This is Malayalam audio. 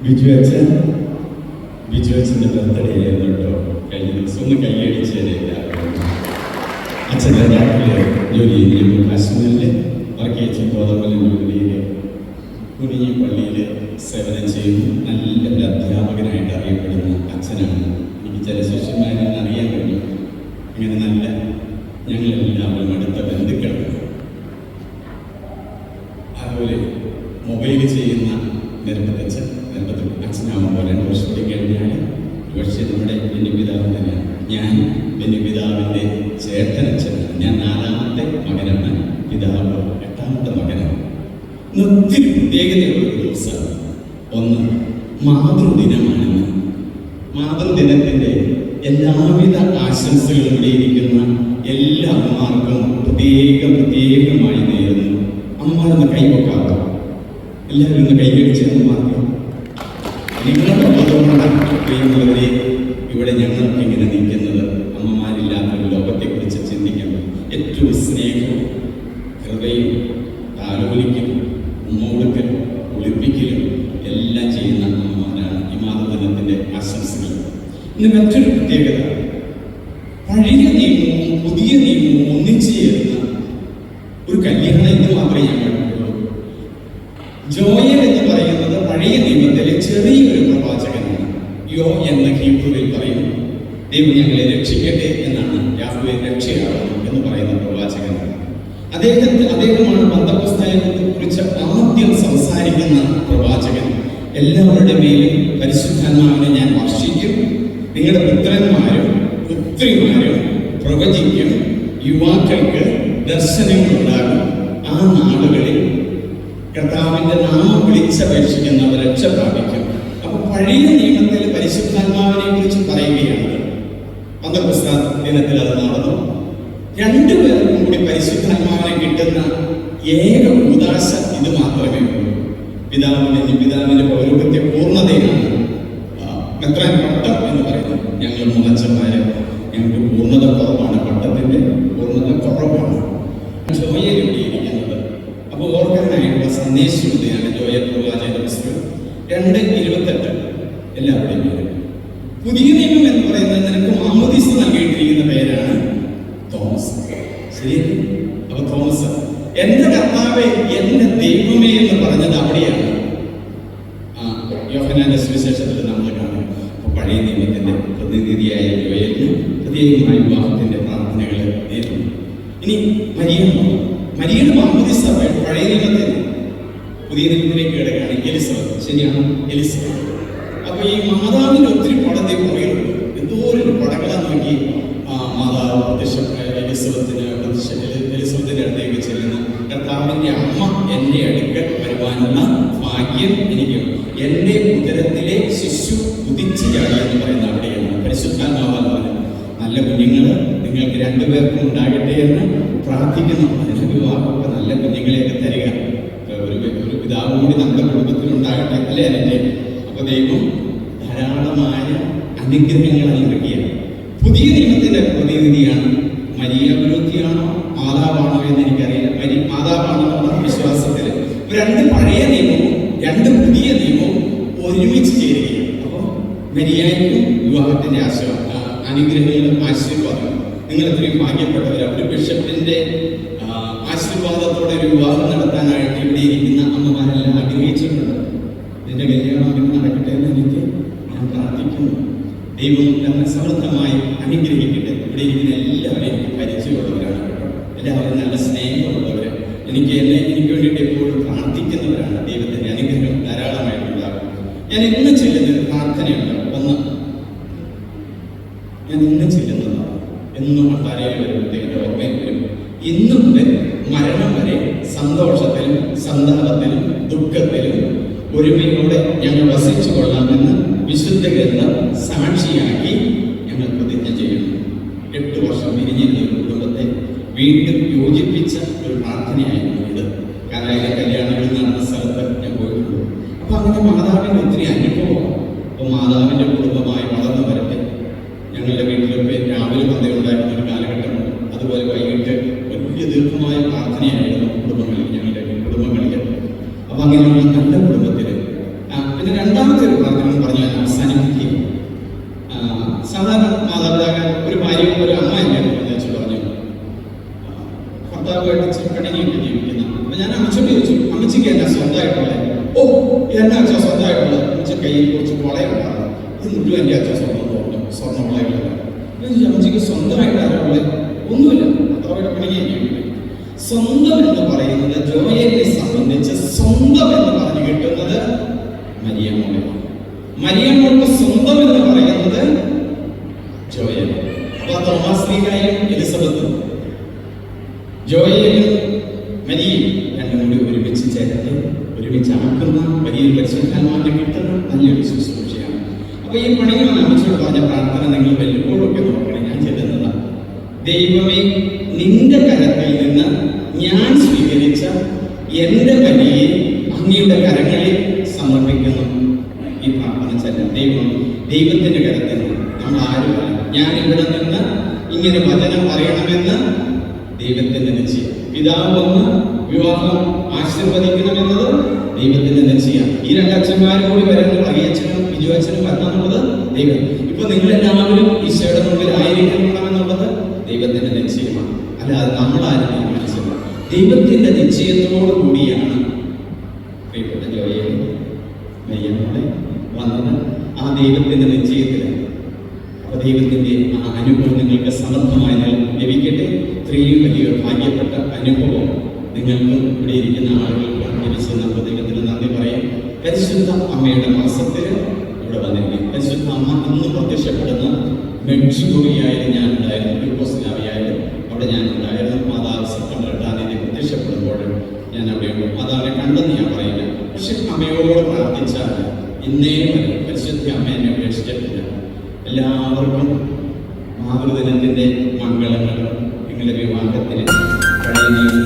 ബിജു അച്ഛൻ്റെ ബർത്ത്ഡേ ആയിരുന്നു കേട്ടോ. കഴിഞ്ഞ ദിവസം ഒന്ന് കൈയടിച്ചേരില്ല. അച്ഛൻ്റെ നാട്ടിൽ ജോലി ചെയ്യുമ്പോൾ കാശ്മീരിൽ വർക്ക് ചെയ്ത ഗോതമ്പലം ജോലിയിൽ കുനിഞ്ഞി പള്ളിയിൽ സേവനം ചെയ്യുന്നു. നല്ല അധ്യാപകനായിട്ട് അറിയപ്പെടുന്ന അച്ഛനാണ്. എനിക്ക് ചില ശിഷ്യന്മാരെ അറിയാൻ കഴിയും. അങ്ങനെ നല്ല ഞങ്ങളെല്ലാവരും അടുത്ത ബന്ധുക്കളാണ്. അതുപോലെ മൊബൈൽ ചെയ്യുന്ന നിർബന്ധിച്ച് അച്ഛനാകുമ്പോൾ 2 വർഷം കൂടി കഴിഞ്ഞാൽ പക്ഷേ നമ്മുടെ ബെന്നിപിതാവ് തന്നെയാണ്. ഞാൻ ബെന്നിപിതാവിൻ്റെ ചേട്ടനച്ഛനാണ്. ഞാൻ 4ാമത്തെ മകനാണ്, പിതാവ് 8ാമത്തെ മകനാണ്. ഒത്തിരി പ്രത്യേകതയുള്ള ഒരു ദിവസമാണ്. ഒന്ന് മാതൃദിനമാണെന്ന്. മാതൃദിനത്തിൻ്റെ എല്ലാവിധ ആശംസകളും ഇവിടെ ഇരിക്കുന്ന എല്ലാ അമ്മമാർക്കും പ്രത്യേകമായി നേരുന്നു. അമ്മമാരൊന്ന് കൈവക്കാവോ? എല്ലാവരും ഒന്ന് കൈകടിച്ച് അമ്മമാർക്ക്. നിങ്ങളുടെ ബോധമുള്ളവരെ ഇവിടെ ഞങ്ങൾക്ക് ഇങ്ങനെ നിൽക്കുന്നത് അമ്മമാരില്ലാത്തൊരു ലോകത്തെക്കുറിച്ച് ചിന്തിക്കണം. ഏറ്റവും സ്നേഹവും ഹൃദയവും താലോലിക്കലും ഉമ്മ കൊടുക്കലും ഒളിപ്പിക്കലും എല്ലാം ചെയ്യുന്ന അമ്മമാരാണ് ഈ മാതൃദിനത്തിൻ്റെ ആശംസകൾ. ഇന്ന് മറ്റൊരു പ്രത്യേകത, പഴയ നിയമവും പുതിയ നിയമവും ഒന്നിച്ചു ചേർന്ന ഒരു കല്യാണം എന്ന് മാത്രമേ ഞാൻ കണ്ടിട്ടുള്ളൂ. ജോയൽ എന്ന് പറയുന്നത് പഴയ നിയമത്തിലെ ചെറിയൊരു പ്രവാചകനാണ്. യോ എന്ന ഹീബ്രുവിൽ പറയുന്നു ദൈവം ഞങ്ങളെ രക്ഷിക്കട്ടെ എന്നാണ്. യാഹ്വേ രക്ഷയാകും എന്ന് പറയുന്ന പ്രവാചകനാണ്. അദ്ദേഹമാണ് പന്തക്കോസ്തായെ കുറിച്ച് ആദ്യം സംസാരിക്കുന്ന പ്രവാചകൻ. എല്ലാവരുടെ മേലും പരിശുദ്ധാത്മാവിനെ ഞാൻ വർഷിക്കും, നിങ്ങളുടെ പുത്രന്മാരും പുത്രിമാരും പ്രവചിക്കും, യുവാക്കൾക്ക് ദർശനങ്ങളുണ്ടാകും, ആ നാടുകളിൽ കർത്താവിൻ്റെ നാമം വിളിച്ചപേക്ഷിക്കുന്നവർ രക്ഷ പ്രാപിക്കും. അപ്പൊ പഴയ നിയമത്തിൽ പരിശുദ്ധാത്മാവിനെ കുറിച്ച് പറയുകയാണ്. പന്തക്കോസ്താ ദിനത്തിൽ അത് നടന്നു. 2 പേർക്കും കൂടി പരിശുദ്ധാത്മാവിനെ കിട്ടുന്ന ഏക ഉദാശ ഇത് മാത്രമേ ഉള്ളൂ. പിതാവിന്റെ പൗരോഹിത്യ പൂർണ്ണതയാണ് മെത്രാൻ പട്ടം എന്ന് പറയുന്നത്. ഞങ്ങൾ 3 അച്ഛന്മാര്, ഞങ്ങൾക്ക് പൂർണ്ണത കുറവാണ്, പട്ടത്തിന്റെ പൂർണ്ണത കുറവാണ്. ജോയൽ ഇവിടെ ഇരിക്കുന്നത് അപ്പോൾ ഓർക്കാനായിട്ടുള്ള സന്ദേശമാണ് ജോയൽ പ്രവാചകന്റെ പുസ്തകം 2:28. എല്ലാവരുടെയും പേര്. പുതിയ നിയമം എന്ന് പറയുന്നത് നിനക്ക് മാമോദീസ നൽകിയിട്ടിരിക്കുന്ന പേരാണ് തോമസ്. ശരിയല്ലേ? അപ്പൊ തോമസ് എന്റെ കർത്താവേ എന്റെ ദൈവമേ എന്ന് പറഞ്ഞത് അവിടെയാണ്. യോഹന്നാന്റെ സുവിശേഷത്തിൽ നമ്മൾ കാണും. അപ്പൊ പഴയ നിയമത്തിന്റെ പ്രതിനിധിയായ ജോയലിന് പ്രത്യേകമായ വിവാഹത്തിന്റെ പ്രാർത്ഥനകൾ നേരുന്നു. ഇനി മരിയയുടെ മാമോദീസ പഴയ നിയമത്തിൽ പുതിയ നിയമത്തിലേക്ക് കിടക്കുകയാണ്. എലിസബത്ത്, ശരിയാണ്, എലിസബത്ത്. അപ്പൊ ഈ മാതാവിന് ഒത്തിരി പടത്തെ പുറകിലുണ്ട്. എന്തോരം പടകളെ നോക്കി മാതാവ് എലിസബത്തിന്റെ അടുത്തേക്ക് ചെല്ലുന്നു. കർത്താവിന്റെ അമ്മ എന്റെ അടുക്കൽ വരുവാനുള്ള ഭാഗ്യം എനിക്ക്, എന്റെ ഉദരത്തിലെ ശിശു ഉദിച്ചു ചാടി എന്ന് പറയുന്ന അവിടെയാണ്. പരിശുദ്ധാത്മാവാണ് നല്ല കുഞ്ഞുങ്ങൾ നിങ്ങൾക്ക് 2 പേർക്കും ഉണ്ടാകട്ടെ എന്ന് പ്രാർത്ഥിക്കുന്നു. അതിന് വിവാഹമൊക്കെ നല്ല കുഞ്ഞുങ്ങളെയൊക്കെ തരിക. ഒരു പിതാവ് കൂടി നമ്മുടെ കുടുംബത്തിൽ ഉണ്ടാകട്ടെ, അല്ലേ അതിൻ്റെ? അപ്പൊ ദൈവം ധാരാളമായ അനുഗ്രഹങ്ങൾ നൽകുകയാണ്. പുതിയ നിയമത്തിന്റെ പ്രതിനിധിയാണ്. മരിയ വിരോധിയാണോ മാതാവാണോ എന്ന് എനിക്കറിയില്ല. മാതാവാണോ എന്ന വിശ്വാസത്തിൽ 2 പഴയ നിയമവും 2 പുതിയ നിയമവും ഒരുമിച്ച് ചേരുകയാണ്. അപ്പോൾ മരിയയ്ക്കും വിവാഹത്തിന്റെ അനുഗ്രഹങ്ങളും ആശീർവാദം. നിങ്ങൾ ഇത്രയും ഭാഗ്യപ്പെട്ടവരാണ്. ഒരു ബിഷപ്പിന്റെ ആശീർവാദത്തോടെ ഒരു വിവാഹം നടത്താനായിട്ട് ഇവിടെ ഇരിക്കുന്ന അമ്മമാരെല്ലാം ആഗ്രഹിച്ചിട്ടുണ്ട്. ഇതിന്റെ കല്യാണം അങ്ങനെ നടക്കട്ടെ എന്ന് എനിക്ക് ഞാൻ പ്രാർത്ഥിക്കുന്നു. ദൈവം തന്നെ സമൃദ്ധമായി അനുഗ്രഹിക്കട്ടെ. ഇവിടെ ഇരിക്കുന്ന എല്ലാവരും എനിക്ക് പരിചയമുള്ളവരാണ് കേട്ടോ. എല്ലാവരും നല്ല സ്നേഹമുള്ളവർ, എനിക്ക് വേണ്ടിയിട്ട് എപ്പോഴും പ്രാർത്ഥിക്കുന്നവരാണ്. ദൈവത്തിന്റെ അനുഗ്രഹം ധാരാളമായിട്ടുണ്ടാകും. ഞാൻ ഇന്ന് ചെല്ലുന്നൊരു പ്രാർത്ഥനയുണ്ട്. ഞാൻ ഇന്ന് ചെല്ലുന്നതാണ്. എന്നും തലയിൽ വരുമ്പോഴത്തേക്ക് ഓർമ്മയിൽ വരും. ഇന്നു മുതൽ മരണം വരെ സന്തോഷത്തിലും സന്താപത്തിലും ദുഃഖത്തിലും ഒരുമയോടെ ഞങ്ങൾ വസിച്ചു കൊള്ളാമെന്ന് വിശുദ്ധ ഗ്രന്ഥം സാക്ഷിയാക്കി ഞങ്ങൾ പ്രതിജ്ഞ ചെയ്യുന്നു. 8 വർഷം പിരിഞ്ഞിരുന്ന ഒരു കുടുംബത്തെ വീണ്ടും യോജിപ്പിച്ച ഒരു പ്രാർത്ഥനയായിരുന്നു ഇത്. കാരണം കല്യാണങ്ങൾ നടന്ന സ്ഥലത്ത് ഞാൻ പോയിട്ടുള്ളൂ. അപ്പൊ അങ്ങനെ മാതാവിന്റെ ഒത്തിരി അനുഭവം. അപ്പോൾ മാതാവിന്റെ കുടുംബമായി വളർന്നു വരട്ടെ. ഞങ്ങളുടെ വീട്ടിലൊക്കെ രാവിലെ പന്തയുണ്ടായിരുന്ന ഒരു കാലഘട്ടമുണ്ട്. അതുപോലെ വൈകിട്ട് വലിയ ദീർഘമായ പ്രാർത്ഥനയായിരുന്നു ഞങ്ങളുടെ കുടുംബങ്ങളിൽ. അപ്പൊ അങ്ങനെയുള്ള നല്ല കുടുംബത്തിൽ പിന്നെ 2ാമത്തെ ഒരു സാധാരണ മാതാപിതാക്കൾ ഒരു ഭാര്യ ഒരു അമ്മ എന്നെ വെച്ച് പറഞ്ഞു, ഭർത്താവുമായിട്ട് പിണങ്ങിയിട്ട് ജീവിക്കുന്ന. അപ്പൊ ഞാൻ അമ്മച്ചോട് ചോദിച്ചു, അമ്മച്ചിക്ക് എന്നാ സ്വന്തമായിട്ടുള്ളത്? ഓ, എന്നാ അച്ഛൻ സ്വന്തമായിട്ടുള്ളത്? അമ്മച്ച കയ്യിൽ കുറച്ച് വളയുണ്ടാകും, ഇത് മുഴുവൻ എൻ്റെ അച്ഛൻ സ്വന്തം തോന്നും, സ്വർണ്ണ വളയുള്ളത്. അമ്മച്ചിക്ക് സ്വന്തമായിട്ട് ആരുള്ളത്? ഒന്നുമില്ല, ഭർത്താവായിട്ട് പിണങ്ങി ജീവിക്കുന്നത്. സ്വന്തം എന്ന് പറയുന്നത് ജോയലിനെ സംബന്ധിച്ച് സ്വന്തം എന്ന് പറഞ്ഞു കിട്ടുന്നത് മരിയമ്മോളാണ്. മരിയമ്മോൾക്ക് സ്വന്തം എന്ന് പറയുന്നത് ജോയൽ. അപ്പൊ തോമാശ്ലീഹായും എലിസബത്തും ജോയലും മരിയും രണ്ടും കൂടി ഒരുമിച്ച് ചേർത്ത് ഒരുമിച്ചാക്കുന്ന വലിയൊരു പരിശുദ്ധാത്മാവിനെ കിട്ടുന്ന നല്ലൊരു ശുശ്രൂഷയാണ്. അപ്പൊ ഈ പണിയിൽ അമ്മച്ചോട് പറഞ്ഞ പ്രാർത്ഥന നിങ്ങൾ വല്ലപ്പോഴൊക്കെ നോക്കണം. ഞാൻ ചെല്ലുന്നതാണ്, ദൈവമേ, നിന്റെ കരത്തിൽ നിന്ന് ഞാൻ സ്വീകരിച്ച എന്റെ ബലിയെ അങ്ങയുടെ കരങ്ങളിൽ സമർപ്പിക്കുന്നു. ഈ പ്രാർത്ഥന ചെല്ലാം. ദൈവത്തിന്റെ കരത്തിൽ നമ്മൾ ആരുമല്ല. ഞാൻ ഇവിടെ നിന്ന് ഇങ്ങനെ വചനം പറയണമെന്ന് ദൈവത്തിന്റെ നിശ്ചയം. പിതാവ് വന്ന് വിവാഹം ആശീർവദിക്കണമെന്നത് ദൈവത്തിന്റെ നിശ്ചയം. ഈ രണ്ടച്ഛന്മാരും കൂടി വരുന്നത് അയ്യച്ഛനും ബിജു അച്ഛനും വരണമെന്നുള്ളത് ദൈവം. ഇപ്പൊ നിങ്ങളെല്ലാവരും ഈശോയുടെ മുമ്പിൽ ആയിരിക്കണമെന്നുള്ളത് ദൈവത്തിന്റെ നിശ്ചയമാണ്. അല്ലാതെ നമ്മളാരും തീരുമാനിച്ചില്ല. ദൈവത്തിന്റെ നിശ്ചയത്തോടു കൂടിയാണ് പ്രിയപ്പെട്ട ജോയൽ മരിയമ്മോളെ വന്നത്. ആ ദൈവത്തിന്റെ നിശ്ചയത്തിലാണ്. അപ്പൊ ദൈവത്തിന്റെ ആ അനുഭവം നിങ്ങൾക്ക് സമർത്ഥമായി ലഭിക്കട്ടെ. ഇത്രയും വലിയൊരു ഭാഗ്യപ്പെട്ട അനുഭവം നിങ്ങൾക്കും ഇവിടെ ഇരിക്കുന്ന ആളുകൾക്കും ലഭിച്ച നമുക്ക് ദൈവത്തിന് നന്ദി പറയാം. പരിശുദ്ധ അമ്മയുടെ മാസത്തിൽ ഇവിടെ വന്നിരിക്കും. പരിശുദ്ധ അമ്മ ഇന്ന് പ്രത്യക്ഷപ്പെടുന്ന മെഡ്ജുഗോറിയായാലും ഞാൻ ഉണ്ടായിരുന്നു, യൂഗോസ്ലാവിയായാലും അവിടെ ഞാൻ ഉണ്ടായിരുന്നു. മാതാവ് സെപ്റ്റംബർ 8 പ്രത്യക്ഷപ്പെടുമ്പോൾ ഞാൻ അവിടെയുണ്ട്. മാതാവിനെ കണ്ടെന്ന് ഞാൻ പറയില്ല, പക്ഷെ അമ്മയോട് പ്രാർത്ഥിച്ചാൽ ഇന്നേ വരെ പരിശുദ്ധ അമ്മ എന്നെ ഉപേക്ഷിച്ചിട്ടില്ല. എല്ലാവർക്കും മാതൃദിനത്തിന്റെ മംഗളങ്ങളും നിങ്ങളുടെ വിവാഹത്തിന് കഴിയുന്ന